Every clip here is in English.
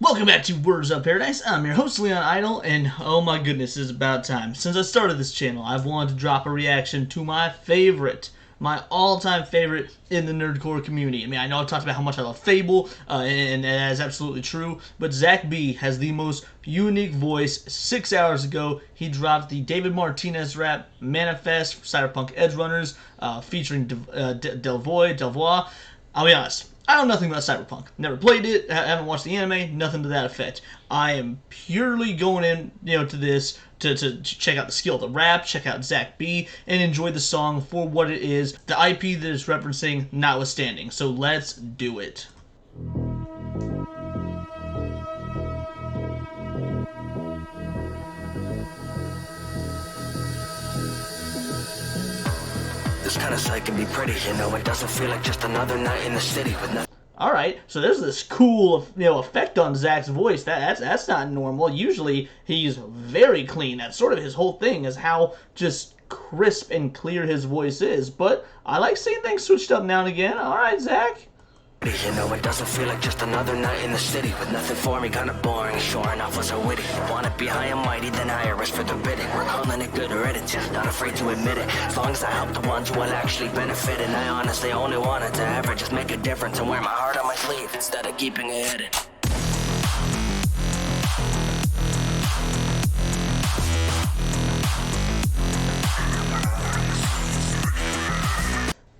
Welcome back to Words of Paradise. I'm your host, Leon Idle, and oh my goodness, it's about time. Since I started this channel, I've wanted to drop a reaction to my all-time favorite in the nerdcore community. I mean, I know I've talked about how much I love Fable, and that is absolutely true, but Zach B has the most unique voice. 6 hours ago, he dropped the David Martinez rap Manifest for Cyberpunk Edgerunners, featuring Delvoye. I'll be honest, I know nothing about Cyberpunk. Never played it, haven't watched the anime, nothing to that effect. I am purely going in, to this to check out the skill of the rap, check out Zach B, and enjoy the song for what it is, the IP that it's referencing notwithstanding. So let's do it. This kind of sight can be pretty, it doesn't feel like just another night in the city with nothing. Alright, so there's this cool, effect on Zach's voice. That's not normal. Usually, he's very clean. That's sort of his whole thing, is how just crisp and clear his voice is. But I like seeing things switched up now and again. Alright, Zach. It doesn't feel like just another night in the city with nothing for me, kinda boring. Sure enough, was so witty. Want it be high and mighty, then hire us for the bidding. We're calling it good heredity, not afraid to admit it. As long as I help the ones who will actually benefit, and I honestly only wanted to ever just make a difference and wear my heart on my sleeve instead of keeping it hidden.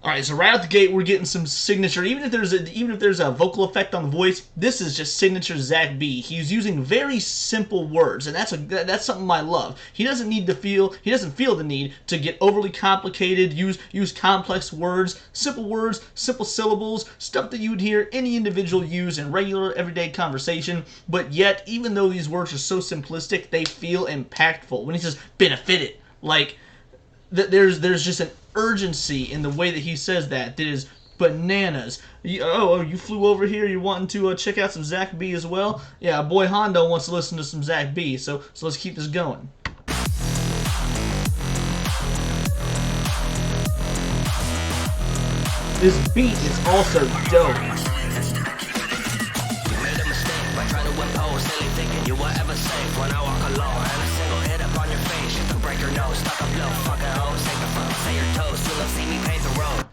Alright, so right out the gate, we're getting some signature. Even if there's a vocal effect on the voice, this is just signature Zach B. He's using very simple words, and that's something I love. He doesn't feel the need to get overly complicated, use complex words, simple syllables, stuff that you would hear any individual use in regular everyday conversation. But yet, even though these words are so simplistic, they feel impactful. When he says benefited, like there's just an urgency in the way that he says that is bananas. You flew over here, you're wanting to check out some Zach B as well? Yeah, boy Hondo wants to listen to some Zach B, so let's keep this going. This beat is also dope. You will ever safe when I walk alone, and a single hit up on your face, you can break your nose, stuck up low, fucking hoes, take the front, say your toes, you'll see me pave the road.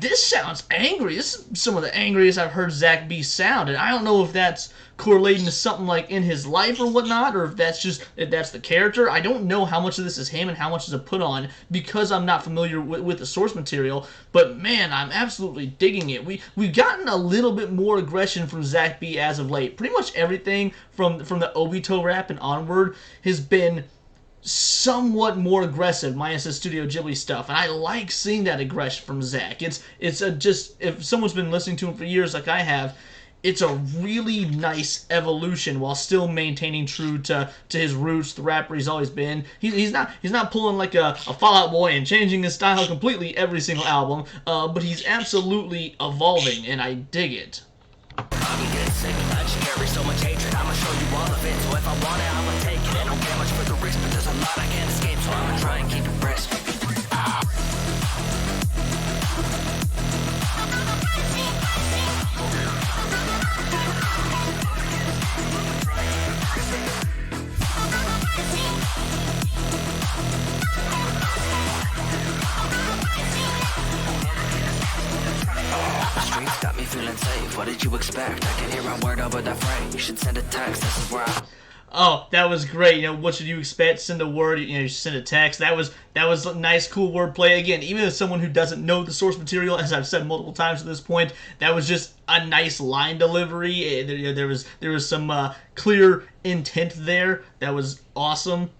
This sounds angry. This is some of the angriest I've heard Zach B sound, and I don't know if that's correlating to something like in his life or whatnot, or if that's the character. I don't know how much of this is him and how much is a put on because I'm not familiar with the source material, but man, I'm absolutely digging it. We've gotten a little bit more aggression from Zach B as of late. Pretty much everything from the Obito rap and onward has been somewhat more aggressive, minus the Studio Ghibli stuff, and I like seeing that aggression from Zach. It's just, if someone's been listening to him for years like I have, it's a really nice evolution while still maintaining true to his roots, the rapper he's always been. He's not pulling like a Fall Out Boy and changing his style completely every single album, but he's absolutely evolving, and I dig it. I'm getting sick, I just carry so much hatred, I'ma show you all of it, so if I want it, I'ma take it, I don't care much for the risk, but there's a lot I can't escape, so I'ma try and keep it brisk. Streets got me feeling safe, what did you expect? I can hear a word over the frame, you should send a text, this is where I... Oh, that was great. What should you expect? Send a word, you send a text. That was a nice, cool wordplay. Again, even as someone who doesn't know the source material, as I've said multiple times at this point, that was just a nice line delivery. There was some clear intent there. That was awesome.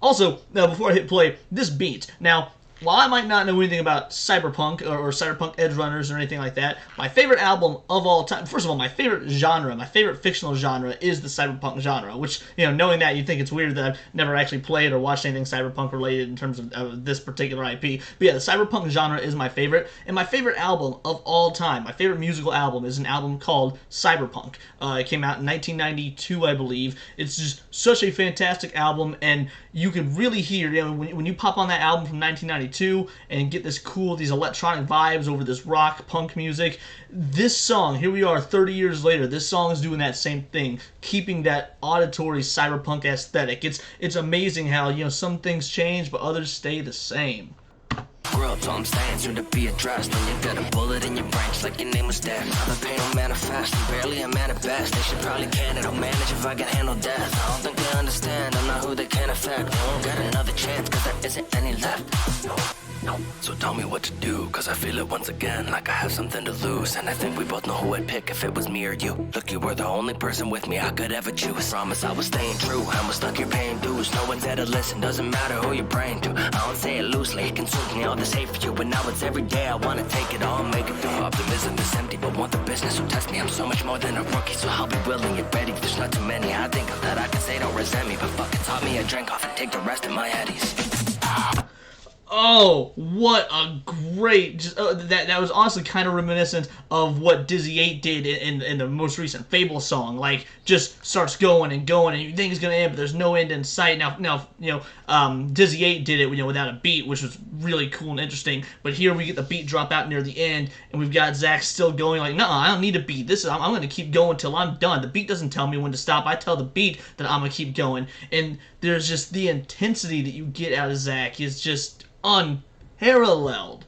Also, now before I hit play, this beat. Now, while I might not know anything about Cyberpunk or Cyberpunk Edgerunners or anything like that, my favorite album of all time, first of all, my favorite genre, my favorite fictional genre is the Cyberpunk genre, which, knowing that, you'd think it's weird that I've never actually played or watched anything Cyberpunk related in terms of this particular IP. But yeah, the Cyberpunk genre is my favorite, and my favorite album of all time, my favorite musical album, is an album called Cyberpunk. It came out in 1992, I believe. It's just such a fantastic album, and you could really hear, when you pop on that album from 1992, 1992 and get these electronic vibes over this rock punk music. This song, here we are 30 years later, this song is doing that same thing, keeping that auditory cyberpunk aesthetic. It's amazing how, you know, some things change but others stay the same. Grub, so I'm staying soon to be addressed. When you got a bullet in your brain, just like your name was dead. Now the pain don't manifest, I'm barely a man at best. They should probably can it, I'll manage if I can handle death. I don't think they understand, I'm not who they can affect. They won't get another chance, cause there isn't any left. No. So tell me what to do, cause I feel it once again, like I have something to lose. And I think we both know who I'd pick if it was me or you. Look, you were the only person with me I could ever choose. Promise I was staying true, I was stuck here paying dues. No one's there to listen, doesn't matter who you're praying to. I don't say it loosely, it consumes me, all this hate for you. But now it's every day I wanna take it all, make it through. Optimism is empty, but want the business, so test me. I'm so much more than a rookie, so I'll be willing and ready. There's not too many I think of that I can say don't resent me. But fuck it, taught me a drink off and take the rest of my Eddies. Oh, what a great! That was honestly kind of reminiscent of what Dizzy 8 did in the most recent Fable song. Like, just starts going and going, and you think it's gonna end, but there's no end in sight. Now, you know, Dizzy 8 did it, you know, without a beat, which was really cool and interesting. But here we get the beat drop out near the end, and we've got Zach still going. Like, no, I don't need a beat. I'm gonna keep going till I'm done. The beat doesn't tell me when to stop. I tell the beat that I'm gonna keep going. And there's just the intensity that you get out of Zach is just unparalleled.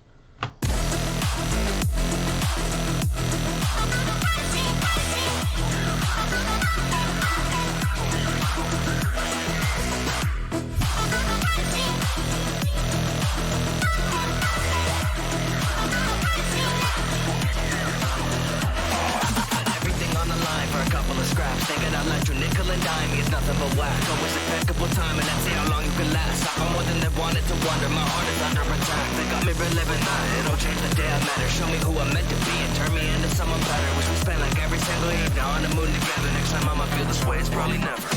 Thinking I'd let you nickel and dime me is nothing but whack. Always impeccable time, and let's see how long you can last. I found more than they wanted to wonder. My heart is under attack. They got me reliving that. It'll change the day I met her. Show me who I'm meant to be and turn me into someone better. Wish we spent like every single evening on the moon together. Next time I'ma feel this way, it's probably never.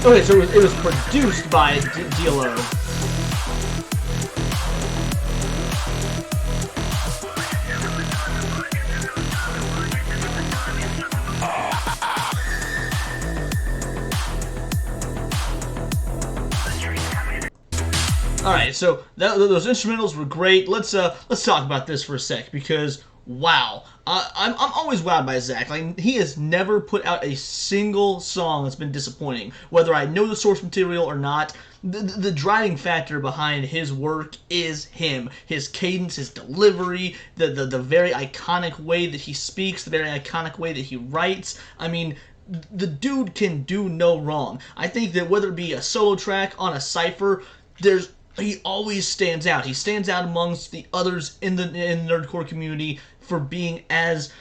Okay, so it was produced by D-Lo. All right, so those instrumentals were great. Let's talk about this for a sec, because wow, I'm always wowed by Zach. Like, he has never put out a single song that's been disappointing, whether I know the source material or not. The driving factor behind his work is him, his cadence, his delivery, the very iconic way that he speaks, the very iconic way that he writes. I mean, the dude can do no wrong. I think that whether it be a solo track on a cypher, he always stands out. He stands out amongst the others in the nerdcore community for being as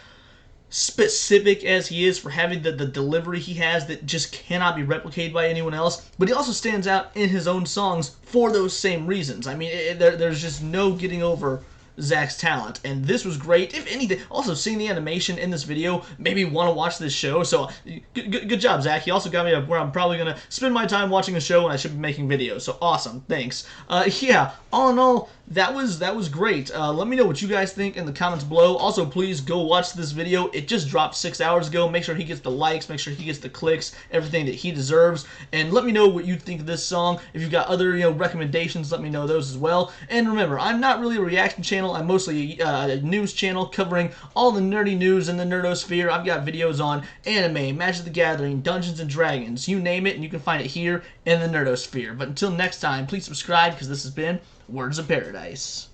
specific as he is, for having the delivery he has that just cannot be replicated by anyone else. But he also stands out in his own songs for those same reasons. I mean, there's just no getting over Zach's talent, and this was great. If anything, also seeing the animation in this video made me want to watch this show, so good job, Zach. He also got me where I'm probably going to spend my time watching a show when I should be making videos, so awesome, thanks. Yeah, all in all, that was great. Let me know what you guys think in the comments below. Also, please go watch this video. It just dropped 6 hours ago. Make sure he gets the likes, make sure he gets the clicks, everything that he deserves. And let me know what you think of this song. If you've got other recommendations, let me know those as well. And remember, I'm not really a reaction channel. I'm mostly a news channel covering all the nerdy news in the nerdosphere. I've got videos on anime, Magic the Gathering, Dungeons & Dragons, you name it, and you can find it here in the nerdosphere. But until next time, please subscribe, because this has been Words of Paradise.